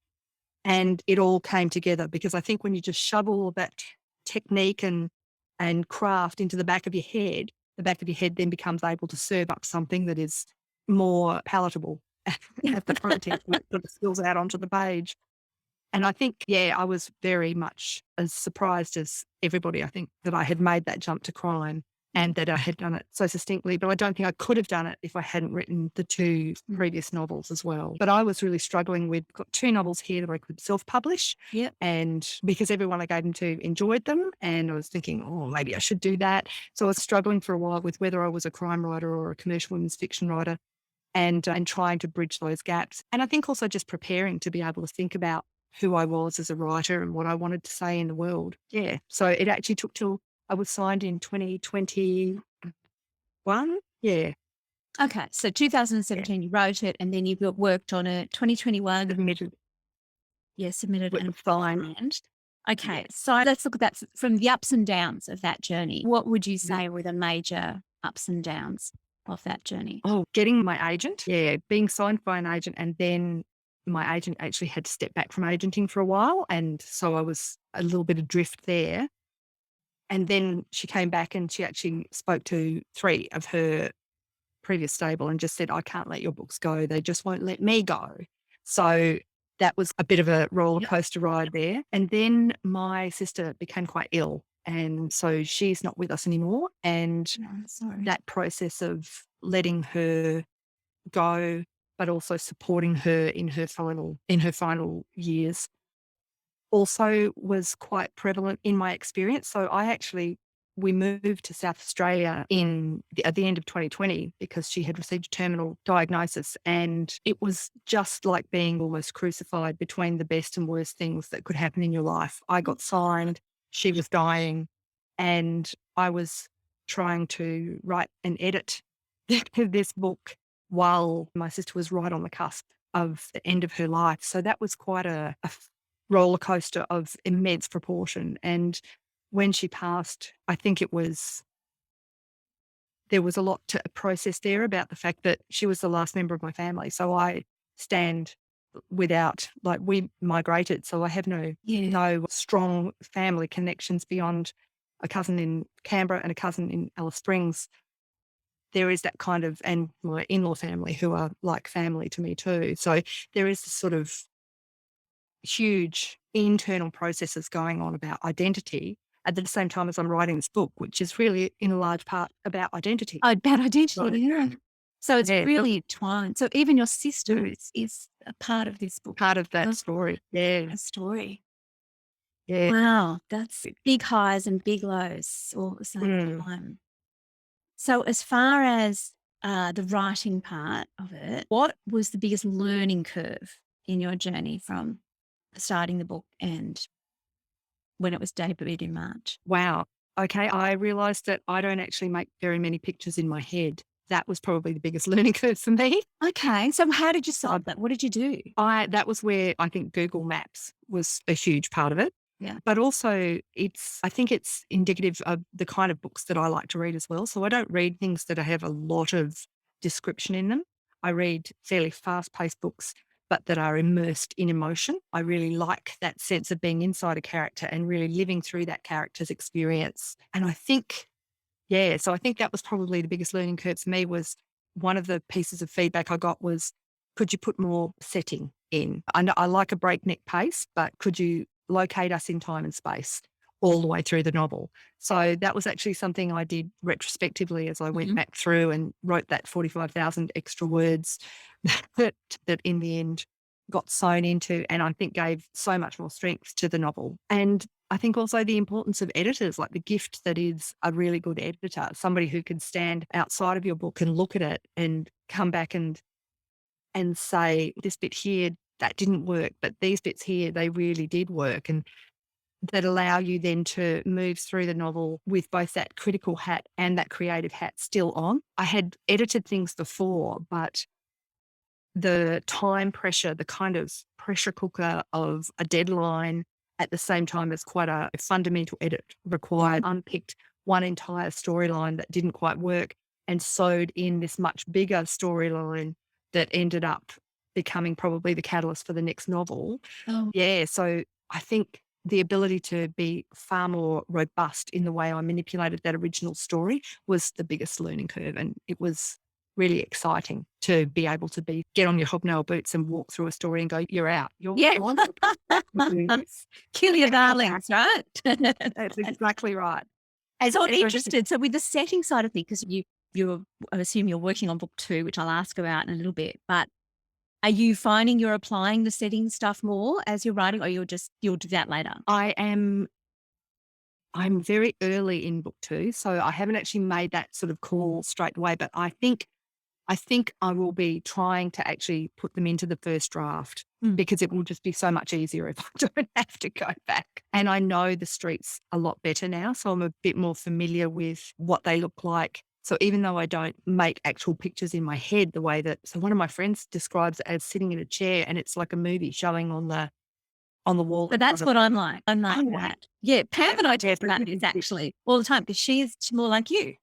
Speaker 3: And it all came together because I think when you just shove all of that technique and craft into the back of your head then becomes able to serve up something that is more palatable at the content that sort of spills out onto the page. And I think, I was very much as surprised as everybody, I think, that I had made that jump to crime and that I had done it so succinctly. But I don't think I could have done it if I hadn't written the 2 previous novels as well. But I was really struggling with, got 2 novels here that I could self-publish.
Speaker 2: Yep.
Speaker 3: And because everyone I gave them to enjoyed them, and I was thinking, maybe I should do that. So I was struggling for a while with whether I was a crime writer or a commercial women's fiction writer and trying to bridge those gaps. And I think also just preparing to be able to think about who I was as a writer and what I wanted to say in the world. Yeah. So it actually took till I was signed in 2021. Yeah.
Speaker 2: Okay. So 2017, you wrote it, and then you worked on it. 2021.
Speaker 3: Submitted.
Speaker 2: Yeah, submitted
Speaker 3: With
Speaker 2: and
Speaker 3: the fine.
Speaker 2: Okay. So let's look at that from the ups and downs of that journey. What would you say were the major ups and downs of that journey?
Speaker 3: Getting my agent. Yeah. Being signed by an agent, and then my agent actually had to step back from agenting for a while. And so I was a little bit adrift there. And then she came back and she actually spoke to 3 of her previous stable and just said, I can't let your books go. They just won't let me go. So that was a bit of a roller coaster ride there. And then my sister became quite ill. And so she's not with us anymore. And that process of letting her go, but also supporting her in her final years also was quite prevalent in my experience. So we moved to South Australia at the end of 2020 because she had received a terminal diagnosis, and it was just like being almost crucified between the best and worst things that could happen in your life. I got signed, she was dying, And I was trying to write and edit this book while my sister was right on the cusp of the end of her life. So that was quite a roller coaster of immense proportion. And when she passed, I think there was a lot to process there about the fact that she was the last member of my family. So I stand without, like, we migrated. So I have no strong family connections beyond a cousin in Canberra and a cousin in Alice Springs. There is that kind of, and my in-law family who are like family to me too. So there is this sort of huge internal processes going on about identity at the same time as I'm writing this book, which is really in a large part about identity.
Speaker 2: Oh, about identity.
Speaker 3: Right.
Speaker 2: Yeah. So it's
Speaker 3: Yeah,
Speaker 2: really entwined. So even your sister is a part of this book,
Speaker 3: part of that story. Yeah.
Speaker 2: a story.
Speaker 3: Yeah.
Speaker 2: Wow, that's big highs and big lows all at the same time. So as far as the writing part of it, what was the biggest learning curve in your journey from starting the book and when it was debuted in March?
Speaker 3: Wow. Okay. I realized that I don't actually make very many pictures in my head. That was probably the biggest learning curve for me.
Speaker 2: Okay, so how did you solve that? What did you do?
Speaker 3: That was where I think Google Maps was a huge part of it.
Speaker 2: Yeah.
Speaker 3: But also I think it's indicative of the kind of books that I like to read as well. So I don't read things that have a lot of description in them. I read fairly fast-paced books, but that are immersed in emotion. I really like that sense of being inside a character and really living through that character's experience. And I think, so I think that was probably the biggest learning curve for me. Was one of the pieces of feedback I got was, could you put more setting in? I know I like a breakneck pace, but could you locate us in time and space all the way through the novel? So that was actually something I did retrospectively as I went back through and wrote that 45,000 extra words that in the end got sewn into, and I think gave so much more strength to the novel. And I think also the importance of editors, like the gift that is a really good editor, somebody who can stand outside of your book and look at it and come back and say, this bit here, that didn't work, but these bits here, they really did work. And that allow you then to move through the novel with both that critical hat and that creative hat still on. I had edited things before, but the time pressure, the kind of pressure cooker of a deadline at the same time as quite a fundamental edit required, unpicked one entire storyline that didn't quite work and sewed in this much bigger storyline that ended up becoming probably the catalyst for the next novel.
Speaker 2: Oh.
Speaker 3: Yeah. So I think the ability to be far more robust in the way I manipulated that original story was the biggest learning curve. And it was really exciting to be able to get on your hobnail boots and walk through a story and go, you're out. You're
Speaker 2: Kill your darlings, right?
Speaker 3: That's exactly right.
Speaker 2: And so I'm interested. So with the setting side of things, because I assume you're working on book 2, which I'll ask about in a little bit, but are you finding you're applying the setting stuff more as you're writing, or you'll do that later?
Speaker 3: I'm very early in book 2, so I haven't actually made that sort of call straight away, but I think I will be trying to actually put them into the first draft because it will just be so much easier if I don't have to go back. And I know the streets a lot better now, so I'm a bit more familiar with what they look like. So even though I don't make actual pictures in my head the way so one of my friends describes it as sitting in a chair and it's like a movie showing on the wall.
Speaker 2: But that's what I'm like. I'm like
Speaker 3: Oh,
Speaker 2: that. Yeah, Pam and I talk about this actually all the time because she's more like you.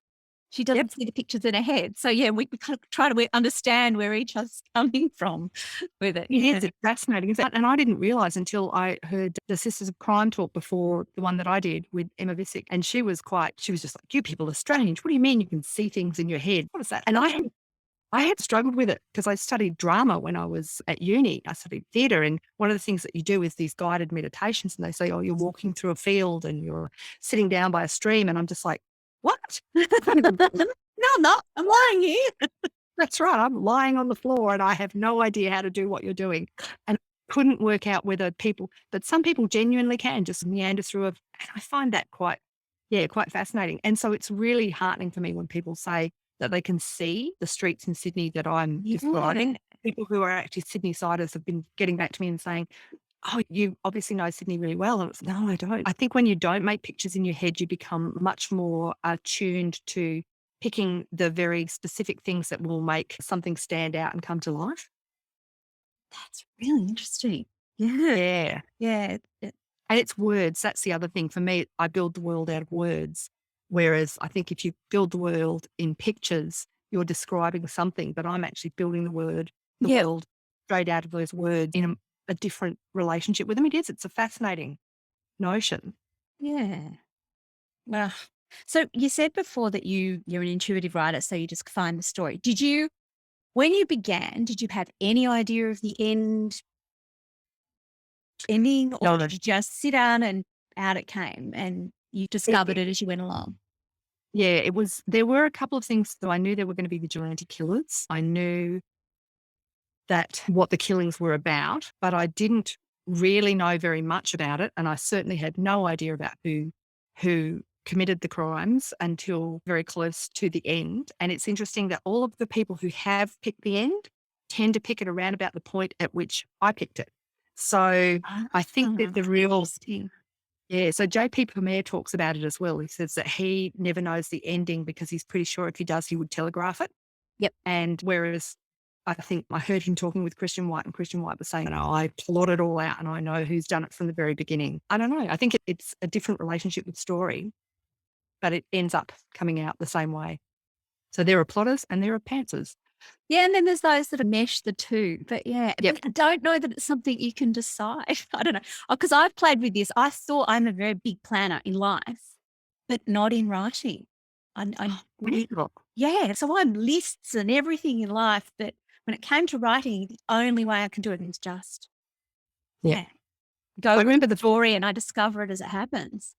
Speaker 2: She doesn't see the pictures in her head. So yeah, we kind of try to understand where each other's coming from with it.
Speaker 3: It is. It's fascinating. And I didn't realise until I heard the Sisters of Crime talk before the one that I did with Emma Visick. And she was just like, you people are strange. What do you mean you can see things in your head? What is that? And I had struggled with it because I studied drama when I was at uni. I studied theatre, and one of the things that you do is these guided meditations, and they say, oh, you're walking through a field and you're sitting down by a stream. And I'm just like, what?
Speaker 2: No, I'm not. I'm lying here.
Speaker 3: That's right. I'm lying on the floor and I have no idea how to do what you're doing. And I couldn't work out but some people genuinely can just meander through and I find that quite fascinating. And so it's really heartening for me when people say that they can see the streets in Sydney that I'm describing. People who are actually Sydney-siders have been getting back to me and saying, oh, you obviously know Sydney really well. And it's, no, I don't. I think when you don't make pictures in your head, you become much more attuned to picking the very specific things that will make something stand out and come to life.
Speaker 2: That's really interesting. Yeah.
Speaker 3: Yeah.
Speaker 2: Yeah.
Speaker 3: And it's words. That's the other thing. For me, I build the world out of words. Whereas I think if you build the world in pictures, you're describing something, but I'm actually building the
Speaker 2: Yeah.
Speaker 3: world straight out of those words in a different relationship with them. It is. It's a fascinating notion.
Speaker 2: Yeah. Well, so you said before that you're an intuitive writer, so you just find the story. When you began, did you have any idea of the ending, or
Speaker 3: No,
Speaker 2: did you just sit down and out it came and you discovered it as you went along?
Speaker 3: yeah, there were a couple of things. So I knew there were going to be vigilante killers. I knew that what the killings were about, but I didn't really know very much about it. And I certainly had no idea about who committed the crimes until very close to the end. And it's interesting that all of the people who have picked the end tend to pick it around about the point at which I picked it. So I think that the real,
Speaker 2: Interesting.
Speaker 3: yeah, so JP Premier talks about it as well. He says that he never knows the ending because he's pretty sure if he does, he would telegraph it.
Speaker 2: Yep.
Speaker 3: And whereas I think I heard him talking with Christian White, and Christian White was saying, no, I plot it all out and I know who's done it from the very beginning. I don't know. I think it's a different relationship with story, but it ends up coming out the same way. So there are plotters and there are pantsers.
Speaker 2: Yeah, and then there's those that mesh the two. But yeah,
Speaker 3: Yep.
Speaker 2: but I don't know that it's something you can decide. I don't know. Because I've played with this. I thought I'm a very big planner in life, but not in writing. Yeah, so I'm lists and everything in life, but when it came to writing, the only way I can do it is just
Speaker 3: Yeah.
Speaker 2: go
Speaker 3: I
Speaker 2: with
Speaker 3: remember
Speaker 2: the story and I discover it as it happens.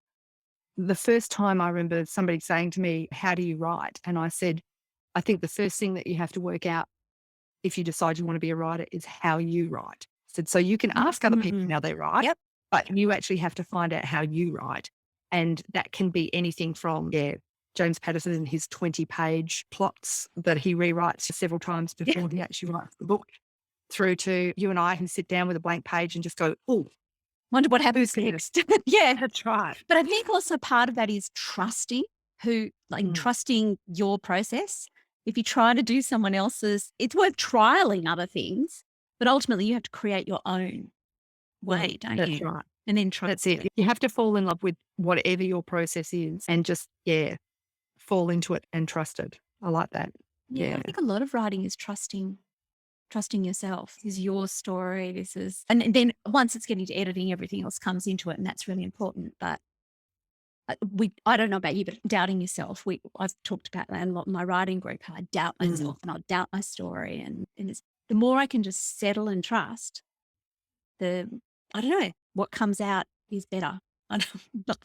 Speaker 3: the first time I remember somebody saying to me, how do you write? And I said, I think the first thing that you have to work out if you decide you want to be a writer is how you write. I said, so you can ask other people how they write,
Speaker 2: Yep.
Speaker 3: but you actually have to find out how you write. And that can be anything from, James Patterson and his 20-page plots that he rewrites several times before he actually writes the book, through to you and I who sit down with a blank page and just go, oh,
Speaker 2: Wonder what happens next. Yeah.
Speaker 3: that's right.
Speaker 2: But I think also part of that is trusting trusting your process. If you try to do someone else's, it's worth trialing other things, but ultimately you have to create your own way, don't
Speaker 3: That's
Speaker 2: you?
Speaker 3: right.
Speaker 2: And then trust
Speaker 3: That's it. You have to fall in love with whatever your process is and just, fall into it and trust it. I like that.
Speaker 2: Yeah, I think a lot of writing is trusting yourself. This is your story. And then once it's getting to editing, everything else comes into it, and that's really important. But I don't know about you, but doubting yourself. I've talked about that a lot in my writing group. How I doubt myself and I'll doubt my story, and it's the more I can just settle and trust, I don't know, what comes out is better.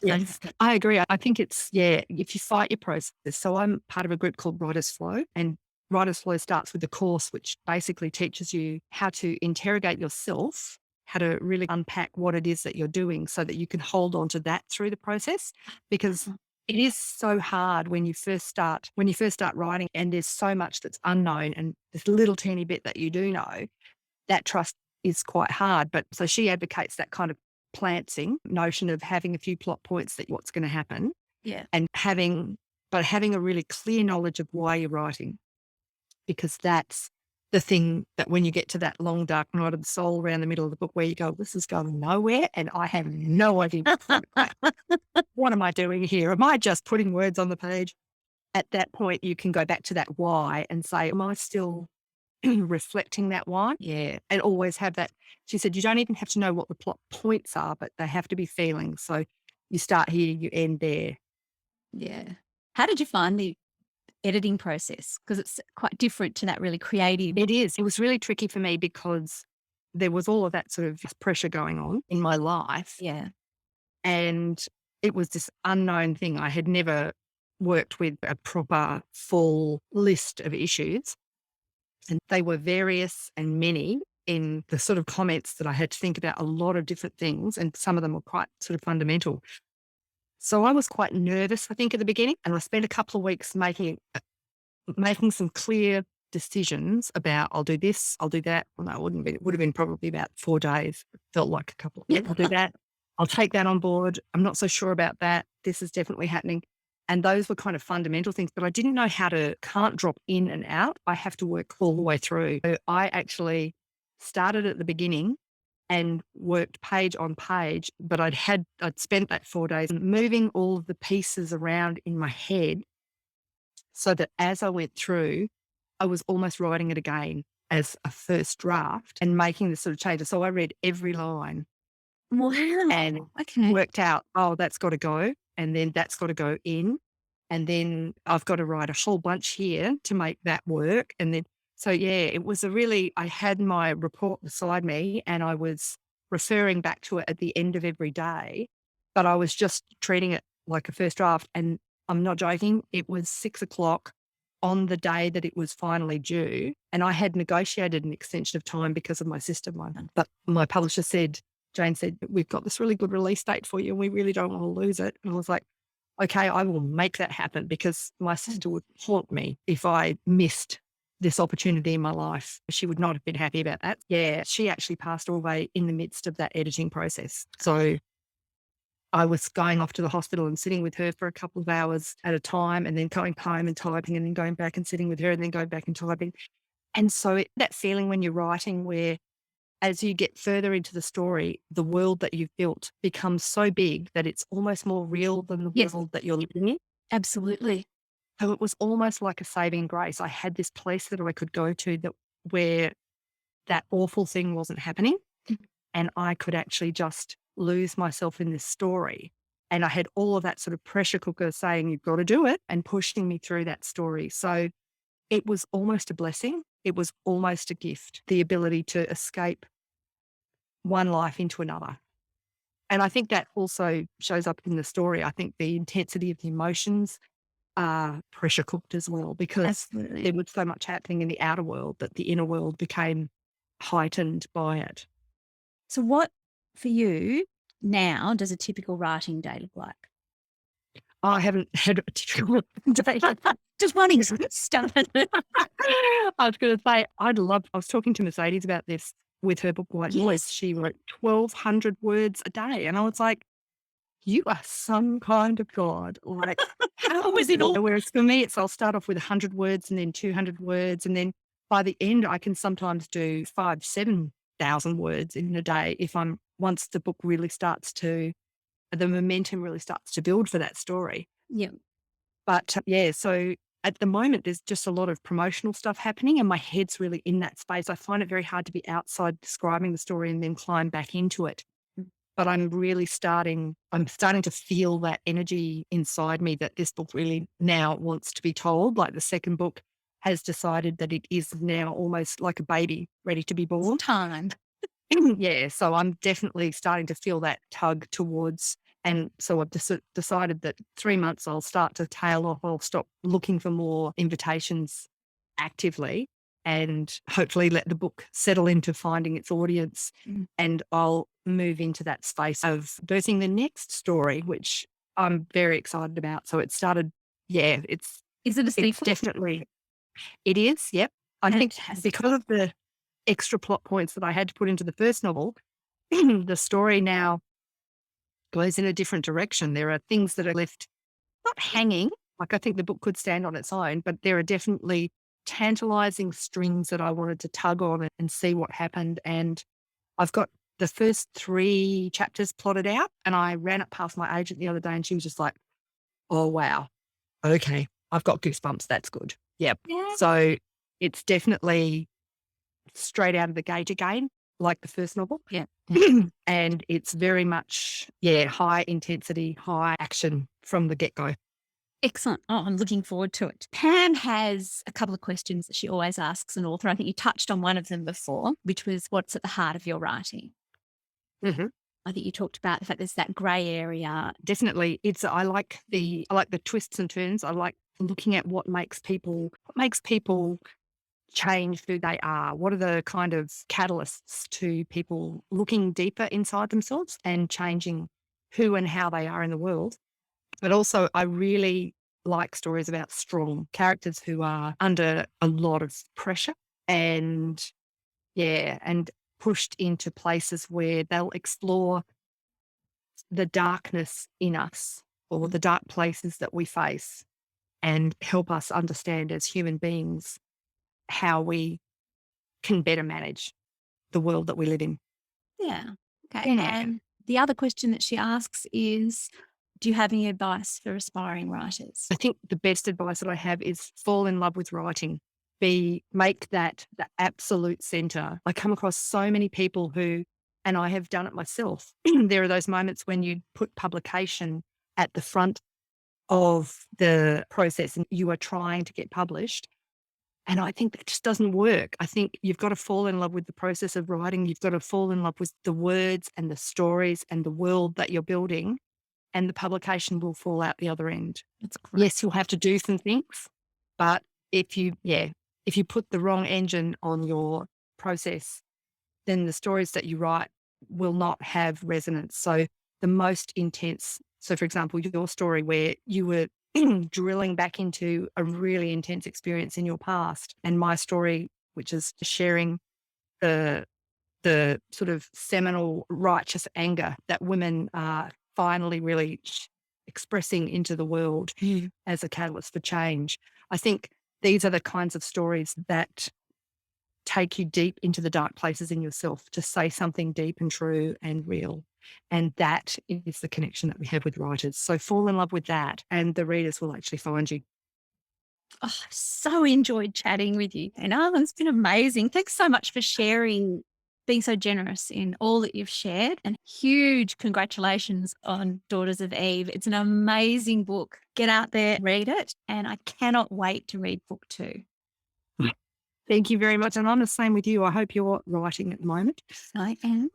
Speaker 3: Yes, I agree. I think it's, if you fight your process. So I'm part of a group called Writes4, and Writes4 starts with a course which basically teaches you how to interrogate yourself, how to really unpack what it is that you're doing so that you can hold on to that through the process. Because it is so hard when you first start writing, and there's so much that's unknown and this little teeny bit that you do know, that trust is quite hard. But so she advocates that kind of planting notion of having a few plot points that what's going to happen.
Speaker 2: Yeah.
Speaker 3: And having a really clear knowledge of why you're writing, because that's the thing that when you get to that long dark night of the soul around the middle of the book where you go, this is going nowhere and I have no idea what am I doing here? Am I just putting words on the page? At that point, you can go back to that why and say, am I still reflecting that why? Yeah. And always have that. She said, you don't even have to know what the plot points are, but they have to be feelings. So you start here, you end there.
Speaker 2: Yeah. How did you find the editing process? Because it's quite different to that really creative.
Speaker 3: It is. It was really tricky for me because there was all of that sort of pressure going on in my life.
Speaker 2: Yeah.
Speaker 3: And it was this unknown thing. I had never worked with a proper full list of issues. And they were various and many in the sort of comments that I had to think about a lot of different things. And some of them were quite sort of fundamental. So I was quite nervous, I think, at the beginning. And I spent a couple of weeks making some clear decisions about I'll do this, I'll do that. Well, no, it wouldn't be. It would have been probably about 4 days. It felt like a couple.
Speaker 2: Yeah.
Speaker 3: I'll do that. I'll take that on board. I'm not so sure about that. This is definitely happening. And those were kind of fundamental things, but I didn't know can't drop in and out. I have to work all the way through. So I actually started at the beginning and worked page on page, but I'd spent that 4 days moving all of the pieces around in my head so that as I went through, I was almost writing it again as a first draft and making the sort of changes. So I read every line
Speaker 2: Wow.
Speaker 3: and
Speaker 2: Okay.
Speaker 3: worked out, oh, that's got to go. And then that's got to go in. And then I've got to write a whole bunch here to make that work. And then, so yeah, it was I had my report beside me and I was referring back to it at the end of every day, but I was just treating it like a first draft. And I'm not joking, it was 6:00 on the day that it was finally due. And I had negotiated an extension of time because of my sister. But my publisher said, Jane said, we've got this really good release date for you and we really don't want to lose it. And I was like, okay, I will make that happen because my sister would haunt me if I missed this opportunity in my life. She would not have been happy about that. Yeah, she actually passed away in the midst of that editing process. So I was going off to the hospital and sitting with her for a couple of hours at a time and then going home and typing and then going back and sitting with her and then going back and typing. And so that feeling when you're writing where as you get further into the story, the world that you've built becomes so big that it's almost more real than the
Speaker 2: Yes.
Speaker 3: world that you're living in.
Speaker 2: Absolutely.
Speaker 3: So it was almost like a saving grace. I had this place that I could go to where that awful thing wasn't happening and I could actually just lose myself in this story. And I had all of that sort of pressure cooker saying, you've got to do it and pushing me through that story. So it was almost a blessing. It was almost a gift, the ability to escape one life into another. And I think that also shows up in the story. I think the intensity of the emotions are pressure cooked as well because
Speaker 2: Absolutely.
Speaker 3: there was so much happening in the outer world that the inner world became heightened by it.
Speaker 2: So what for you now does a typical writing day look like?
Speaker 3: I haven't had a particular day.
Speaker 2: Just wanting to start.
Speaker 3: I was going to say, I was talking to Mercedes about this with her book, White Noise. She wrote 1,200 words a day. And I was like, you are some kind of God. Like, how is it all? Whereas for me, I'll start off with 100 words and then 200 words. And then by the end, I can sometimes do 7,000 words in a day once the book really the momentum really starts to build for that story.
Speaker 2: Yeah.
Speaker 3: But so at the moment, there's just a lot of promotional stuff happening and my head's really in that space. I find it very hard to be outside describing the story and then climb back into it. But I'm starting to feel that energy inside me that this book really now wants to be told. Like the second book has decided that it is now almost like a baby ready to be born.
Speaker 2: Time.
Speaker 3: Yeah. So I'm definitely starting to feel that tug towards. And so I've decided that 3 months I'll start to tail off. I'll stop looking for more invitations actively and hopefully let the book settle into finding its audience. And I'll move into that space of birthing the next story, which I'm very excited about. So it started, is it a sequel? Definitely. It is, yep. I think because of the extra plot points that I had to put into the first novel, the story now goes in a different direction. There are things that are left not hanging, like I think the book could stand on its own, but there are definitely tantalizing strings that I wanted to tug on and see what happened. And I've got the first 3 chapters plotted out and I ran it past my agent the other day and she was just like, oh, wow. Okay. I've got goosebumps. That's good. Yep. Yeah. So it's definitely straight out of the gate again, like the first novel.
Speaker 2: Yeah.
Speaker 3: And it's very much, high intensity, high action from the get-go.
Speaker 2: Excellent. Oh, I'm looking forward to it. Pam has a couple of questions that she always asks an author. I think you touched on one of them before, which was what's at the heart of your writing?
Speaker 3: Mm-hmm.
Speaker 2: I think you talked about the fact there's that grey area.
Speaker 3: Definitely. I like the twists and turns. I like looking at what makes people change who they are. What are the kind of catalysts to people looking deeper inside themselves and changing who and how they are in the world? But also I really like stories about strong characters who are under a lot of pressure and pushed into places where they'll explore the darkness in us or the dark places that we face and help us understand as human beings how we can better manage the world that we live in.
Speaker 2: Yeah. Okay.
Speaker 3: Yeah.
Speaker 2: And the other question that she asks is, do you have any advice for aspiring writers?
Speaker 3: I think the best advice that I have is fall in love with writing. Make that the absolute center. I come across so many people who, and I have done it myself. There are those moments when you put publication at the front of the process and you are trying to get published. And I think that just doesn't work. I think you've got to fall in love with the process of writing. You've got to fall in love with the words and the stories and the world that you're building, and the publication will fall out the other end.
Speaker 2: That's great.
Speaker 3: Yes, you'll have to do some things, but if you put the wrong engine on your process, then the stories that you write will not have resonance. So the most intense, so for example, your story where you were drilling back into a really intense experience in your past, and my story, which is sharing the sort of seminal righteous anger that women are finally really expressing into the world as a catalyst for change. I think these are the kinds of stories that take you deep into the dark places in yourself to say something deep and true and real. And that is the connection that we have with writers. So fall in love with that and the readers will actually find you.
Speaker 2: Oh, I've so enjoyed chatting with you, Anna. It's been amazing. Thanks so much for sharing, being so generous in all that you've shared. And huge congratulations on Daughters of Eve. It's an amazing book. Get out there, read it. And I cannot wait to read book 2.
Speaker 3: Thank you very much. And I'm the same with you. I hope you're writing at the moment.
Speaker 2: I am.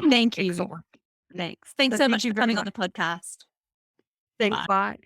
Speaker 2: Thank you.
Speaker 3: Excellent.
Speaker 2: Thanks. Thanks
Speaker 3: So
Speaker 2: so much
Speaker 3: thank you
Speaker 2: for coming
Speaker 3: very
Speaker 2: on the podcast.
Speaker 3: Thanks. Bye.